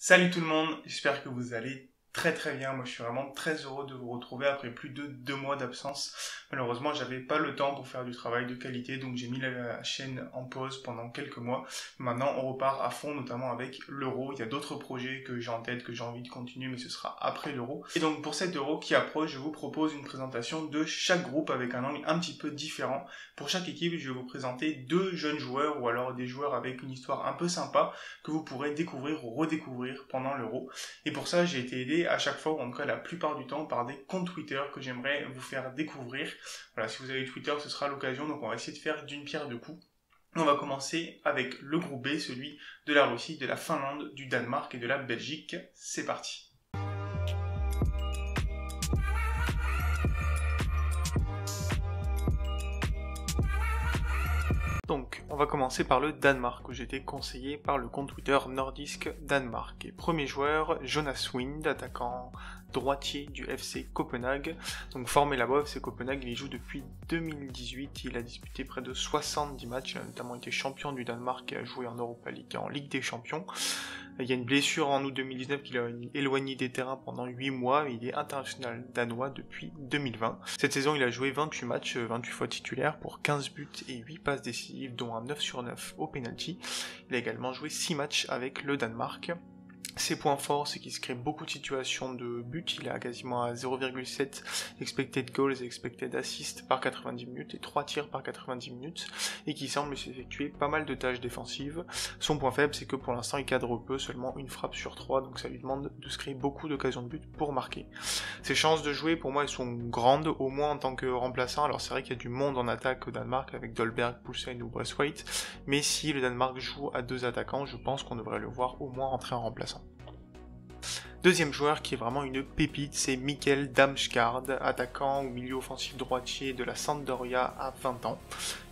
Salut tout le monde, j'espère que vous allez très bien. Moi je suis vraiment très heureux de vous retrouver après plus de 2 mois d'absence. Malheureusement j'avais pas le temps pour faire du travail de qualité, donc j'ai mis la chaîne en pause pendant quelques mois. Maintenant on repart à fond, notamment avec l'Euro. Il y a d'autres projets que j'ai en tête, que j'ai envie de continuer, mais ce sera après l'Euro. Et donc pour cet Euro qui approche, je vous propose une présentation de chaque groupe avec un angle un petit peu différent. Pour chaque équipe, je vais vous présenter 2 jeunes joueurs ou alors des joueurs avec une histoire un peu sympa que vous pourrez découvrir ou redécouvrir pendant l'Euro. Et pour ça, j'ai été aidé à chaque fois, ou en tout cas la plupart du temps, par des comptes Twitter que j'aimerais vous faire découvrir. Voilà, si vous avez Twitter, ce sera l'occasion, donc on va essayer de faire d'une pierre deux coups. On va commencer avec le groupe B, celui de la Russie, de la Finlande, du Danemark et de la Belgique. C'est parti. Donc, on va commencer par le Danemark, où j'ai été conseillé par le compte Twitter Nordisk Danemark. Et premier joueur, Jonas Wind, attaquant droitier du FC Copenhague. Donc formé là-bas, FC Copenhague, il y joue depuis 2018, il a disputé près de 70 matchs, il a notamment été champion du Danemark et a joué en Europa League et en Ligue des Champions. Il y a une blessure en août 2019 qui l'a éloigné des terrains pendant 8 mois, mais il est international danois depuis 2020. Cette saison, il a joué 28 matchs, 28 fois titulaire pour 15 buts et 8 passes décisives, dont un 9 sur 9 au penalty. Il a également joué 6 matchs avec le Danemark. Ses points forts, c'est qu'il se crée beaucoup de situations de but, il a quasiment à 0,7 expected goals et expected assists par 90 minutes et 3 tirs par 90 minutes, et qui semble s'effectuer pas mal de tâches défensives. Son point faible, c'est que pour l'instant il cadre peu, seulement une frappe sur 3, donc ça lui demande de se créer beaucoup d'occasions de but pour marquer. Ses chances de jouer, pour moi, elles sont grandes, au moins en tant que remplaçant. Alors c'est vrai qu'il y a du monde en attaque au Danemark, avec Dolberg, Poulsen ou Braithwaite, mais si le Danemark joue à 2 attaquants, je pense qu'on devrait le voir au moins rentrer en remplaçant. Deuxième joueur qui est vraiment une pépite, c'est Mikkel Damsgaard, attaquant ou milieu offensif droitier de la Sampdoria à 20 ans.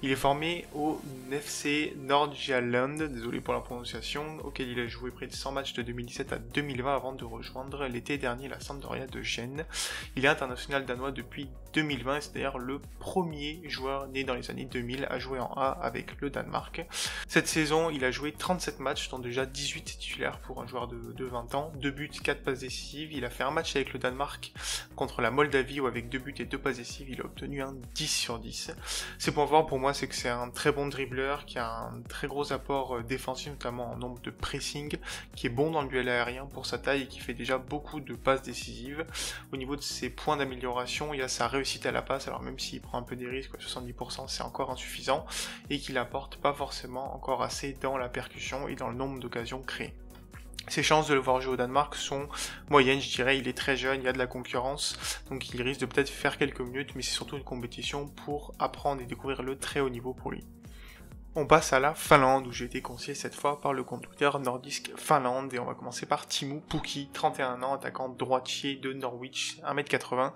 Il est formé au FC Nordjylland, désolé pour la prononciation, auquel il a joué près de 100 matchs de 2017 à 2020 avant de rejoindre l'été dernier la Sampdoria de Gênes. Il est international danois depuis 2020 et c'est d'ailleurs le premier joueur né dans les années 2000 à jouer en A avec le Danemark. Cette saison, il a joué 37 matchs, dont déjà 18 titulaires pour un joueur de 20 ans, 2 buts, 4 passes décisives. Il a fait un match avec le Danemark contre la Moldavie où avec 2 buts et 2 passes décisives, il a obtenu un 10 sur 10. Ses points forts pour moi, c'est que c'est un très bon dribbleur, qui a un très gros apport défensif, notamment en nombre de pressing, qui est bon dans le duel aérien pour sa taille et qui fait déjà beaucoup de passes décisives. Au niveau de ses points d'amélioration, il y a sa réussite à la passe, alors même s'il prend un peu des risques, 70% c'est encore insuffisant, et qu'il apporte pas forcément encore assez dans la percussion et dans le nombre d'occasions créées. Ses chances de le voir jouer au Danemark sont moyennes, je dirais. Il est très jeune, il y a de la concurrence, donc il risque de peut-être faire quelques minutes, mais c'est surtout une compétition pour apprendre et découvrir le très haut niveau pour lui. On passe à la Finlande, où j'ai été conseillé cette fois par le compte Twitter Nordisk Finlande, et on va commencer par Teemu Pukki, 31 ans, attaquant droitier de Norwich, 1m80,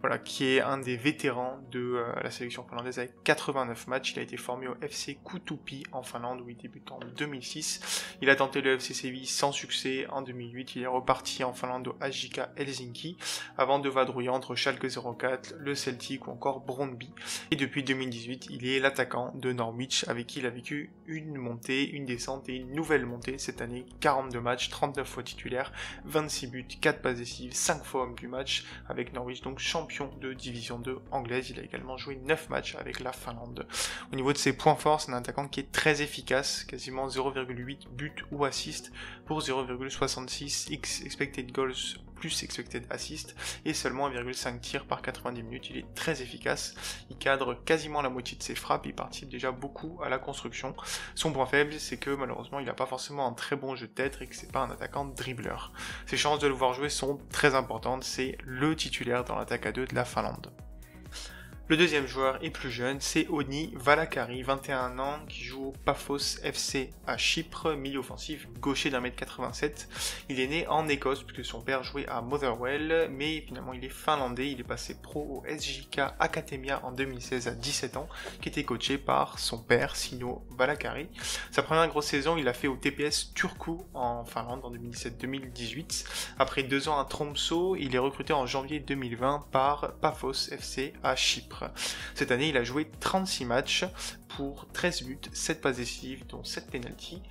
voilà, qui est un des vétérans de la sélection finlandaise avec 89 matchs. Il a été formé au FC Kutupi en Finlande, où il débute en 2006. Il a tenté le FC Séville sans succès en 2008, il est reparti en Finlande au HJK Helsinki, avant de vadrouiller entre Schalke 04, le Celtic ou encore Brøndby. Et depuis 2018, il est l'attaquant de Norwich, avec qui il a vécu une montée, une descente et une nouvelle montée cette année. 42 matchs, 39 fois titulaire, 26 buts, 4 passes décisives, 5 fois homme du match avec Norwich, donc champion de division 2 anglaise. Il a également joué 9 matchs avec la Finlande. Au niveau de ses points forts, c'est un attaquant qui est très efficace, quasiment 0,8 buts ou assists pour 0,66 expected goals plus expected assist et seulement 1,5 tirs par 90 minutes. Il est très efficace, il cadre quasiment la moitié de ses frappes, il participe déjà beaucoup à la construction. Son point faible, c'est que malheureusement il n'a pas forcément un très bon jeu de tête et que c'est pas un attaquant dribbleur. Ses chances de le voir jouer sont très importantes, c'est le titulaire dans l'attaque à 2 de la Finlande. Le deuxième joueur est plus jeune, c'est Onni Valakari, 21 ans, qui joue au Paphos FC à Chypre, milieu offensif gaucher d'1m87. Il est né en Écosse puisque son père jouait à Motherwell, mais finalement il est finlandais, il est passé pro au SJK Akatemia en 2016 à 17 ans, qui était coaché par son père, Sino Valakari. Sa première grosse saison, il l'a fait au TPS Turku en Finlande en 2017-2018. Après 2 ans à Tromsø, il est recruté en janvier 2020 par Paphos FC à Chypre. autres. Cette année, il a joué 36 matchs pour 13 buts, 7 passes décisives, dont 7 pénaltys,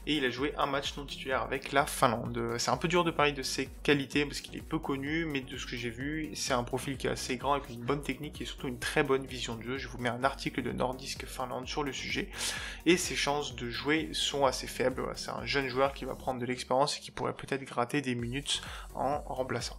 et il a joué un match non titulaire avec la Finlande. C'est un peu dur de parler de ses qualités parce qu'il est peu connu, mais de ce que j'ai vu, c'est un profil qui est assez grand avec une bonne technique et surtout une très bonne vision de jeu. Je vous mets un article de Nordisk Finlande sur le sujet, et ses chances de jouer sont assez faibles. C'est un jeune joueur qui va prendre de l'expérience et qui pourrait peut-être gratter des minutes en remplaçant.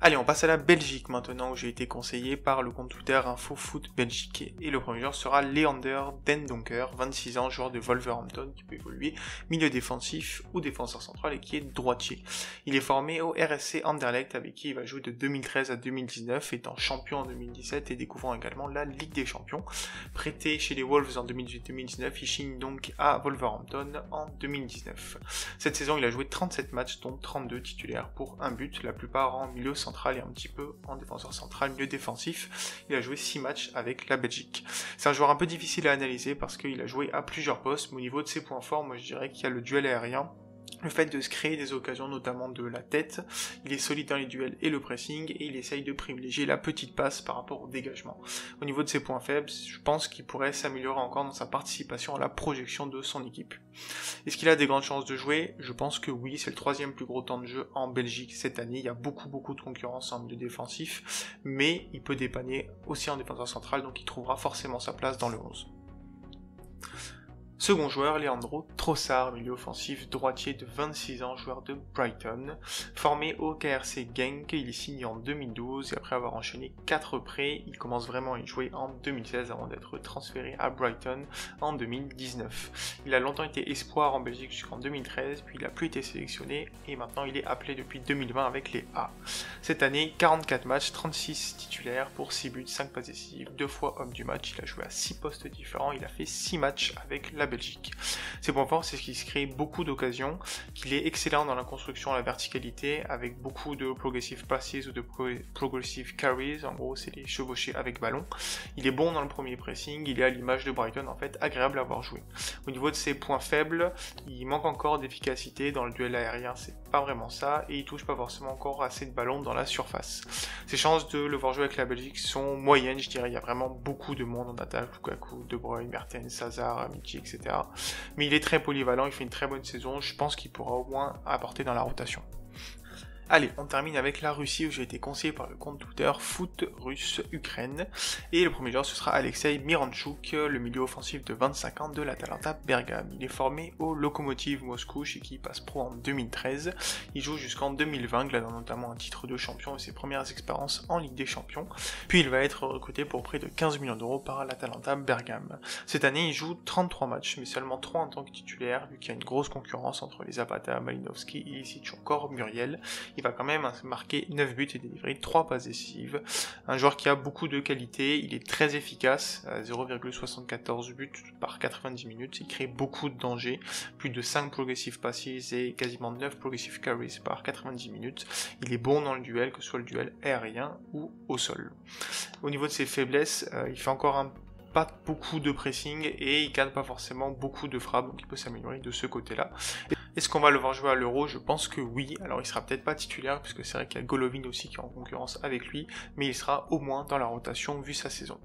Allez, on passe à la Belgique maintenant, où j'ai été conseillé par le compte Twitter InfoFoot Belgique. Et le premier joueur sera Leander Den Donker, 26 ans, joueur de Wolverhampton, qui peut évoluer milieu défensif ou défenseur central et qui est droitier. Il est formé au RSC Anderlecht, avec qui il va jouer de 2013 à 2019, étant champion en 2017 et découvrant également la Ligue des Champions. Prêté chez les Wolves en 2018-2019, il signe donc à Wolverhampton en 2019. Cette saison, il a joué 37 matchs, dont 32 titulaires pour un but, la plupart en milieu central et un petit peu en défenseur central, milieu défensif. Il a joué 6 matchs avec la Belgique. C'est un joueur un peu difficile à analyser parce qu'il a joué à plusieurs postes, mais au niveau de ses points forts, moi je dirais qu'il y a le duel aérien, le fait de se créer des occasions, notamment de la tête. Il est solide dans les duels et le pressing, et il essaye de privilégier la petite passe par rapport au dégagement. Au niveau de ses points faibles, je pense qu'il pourrait s'améliorer encore dans sa participation à la projection de son équipe. Est-ce qu'il a des grandes chances de jouer? Je pense que oui, c'est le 3e plus gros temps de jeu en Belgique cette année. Il y a beaucoup de concurrence en milieu défensif, mais il peut dépanner aussi en défenseur central, donc il trouvera forcément sa place dans le 11. Second joueur, Leandro Trossard, milieu offensif droitier de 26 ans, joueur de Brighton. Formé au KRC Genk, il est signé en 2012 et après avoir enchaîné 4 prêts, il commence vraiment à y jouer en 2016 avant d'être transféré à Brighton en 2019. Il a longtemps été espoir en Belgique jusqu'en 2013, puis il n'a plus été sélectionné et maintenant il est appelé depuis 2020 avec les A. Cette année, 44 matchs, 36 titulaires pour 6 buts, 5 passes décisives, 2 fois homme du match. Il a joué à 6 postes différents, il a fait 6 matchs avec la Belgique. Ses points forts, c'est qu'il se crée beaucoup d'occasions, qu'il est excellent dans la construction à la verticalité, avec beaucoup de progressive passes ou de progressive carries, en gros c'est les chevauchés avec ballon. Il est bon dans le premier pressing, il est à l'image de Brighton, en fait agréable à voir jouer. Au niveau de ses points faibles, il manque encore d'efficacité dans le duel aérien, c'est pas vraiment ça, et il touche pas forcément encore assez de ballons dans la surface. Ses chances de le voir jouer avec la Belgique sont moyennes, je dirais, il y a vraiment beaucoup de monde en attaque, Lukaku, De Bruyne, Mertens, Hazard, Amici, etc. Mais il est très polyvalent, il fait une très bonne saison, je pense qu'il pourra au moins apporter dans la rotation. Allez, on termine avec la Russie où j'ai été conseillé par le compte Twitter Foot Russe Ukraine. Et le premier joueur ce sera Alexei Miranchuk, le milieu offensif de 25 ans de l'Atalanta Bergame. Il est formé au Lokomotiv Moscou chez qui il passe pro en 2013. Il joue jusqu'en 2020, gagnant notamment un titre de champion et ses premières expériences en Ligue des Champions. Puis il va être recruté pour près de 15 millions d'euros par l'Atalanta Bergame. Cette année il joue 33 matchs, mais seulement 3 en tant que titulaire, vu qu'il y a une grosse concurrence entre les Zapata, Malinowski, Ilicic ou encore Muriel. Il va quand même marquer 9 buts et délivrer 3 passes décisives. Un joueur qui a beaucoup de qualité, il est très efficace, 0,74 buts par 90 minutes, il crée beaucoup de dangers, plus de 5 progressive passes et quasiment 9 progressive carries par 90 minutes. Il est bon dans le duel, que ce soit le duel aérien ou au sol. Au niveau de ses faiblesses, il fait encore pas beaucoup de pressing et il gagne pas forcément beaucoup de frappes, donc il peut s'améliorer de ce côté-là. Est-ce qu'on va le voir jouer à l'Euro? Je pense que oui. Alors il sera peut-être pas titulaire, puisque c'est vrai qu'il y a Golovin aussi qui est en concurrence avec lui, mais il sera au moins dans la rotation vu sa saison.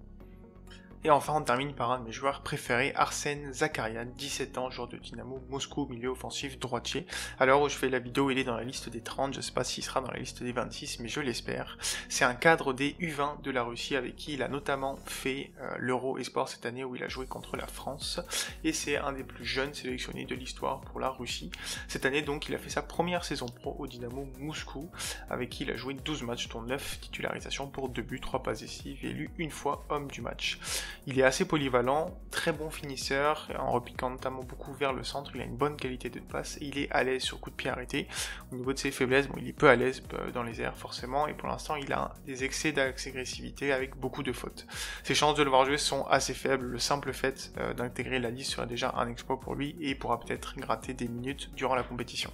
Et enfin, on termine par un de mes joueurs préférés, Arsène Zakarian, 17 ans, joueur de Dynamo Moscou, milieu offensif droitier. À l'heure où je fais la vidéo, il est dans la liste des 30, je sais pas s'il sera dans la liste des 26, mais je l'espère. C'est un cadre des U20 de la Russie avec qui il a notamment fait l'Euro Esport cette année où il a joué contre la France. Et c'est un des plus jeunes sélectionnés de l'histoire pour la Russie. Cette année donc, il a fait sa première saison pro au Dynamo Moscou, avec qui il a joué 12 matchs, dont 9 titularisations pour 2 buts, 3 passes décisives et élu une fois homme du match. Il est assez polyvalent, très bon finisseur, en repiquant notamment beaucoup vers le centre, il a une bonne qualité de passe et il est à l'aise sur coup de pied arrêté. Au niveau de ses faiblesses, bon, il est peu à l'aise dans les airs forcément, et pour l'instant il a des excès d'agressivité avec beaucoup de fautes. Ses chances de le voir jouer sont assez faibles, le simple fait d'intégrer la liste serait déjà un exploit pour lui et il pourra peut-être gratter des minutes durant la compétition.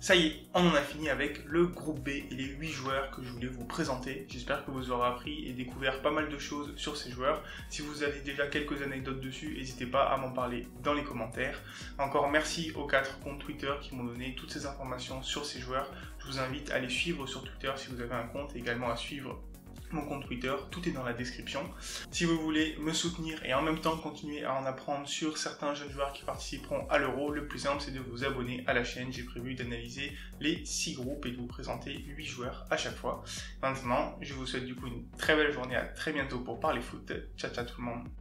Ça y est, on en a fini avec le groupe B et les 8 joueurs que je voulais vous présenter. J'espère que vous aurez appris et découvert pas mal de choses sur ces joueurs. Si vous avez déjà quelques anecdotes dessus, n'hésitez pas à m'en parler dans les commentaires. Encore merci aux 4 comptes Twitter qui m'ont donné toutes ces informations sur ces joueurs. Je vous invite à les suivre sur Twitter si vous avez un compte et également à suivre mon compte Twitter, tout est dans la description. Si vous voulez me soutenir et en même temps continuer à en apprendre sur certains jeunes joueurs qui participeront à l'Euro, le plus simple c'est de vous abonner à la chaîne. J'ai prévu d'analyser les 6 groupes et de vous présenter 8 joueurs à chaque fois. Maintenant, je vous souhaite du coup une très belle journée, à très bientôt pour parler foot. Ciao ciao tout le monde.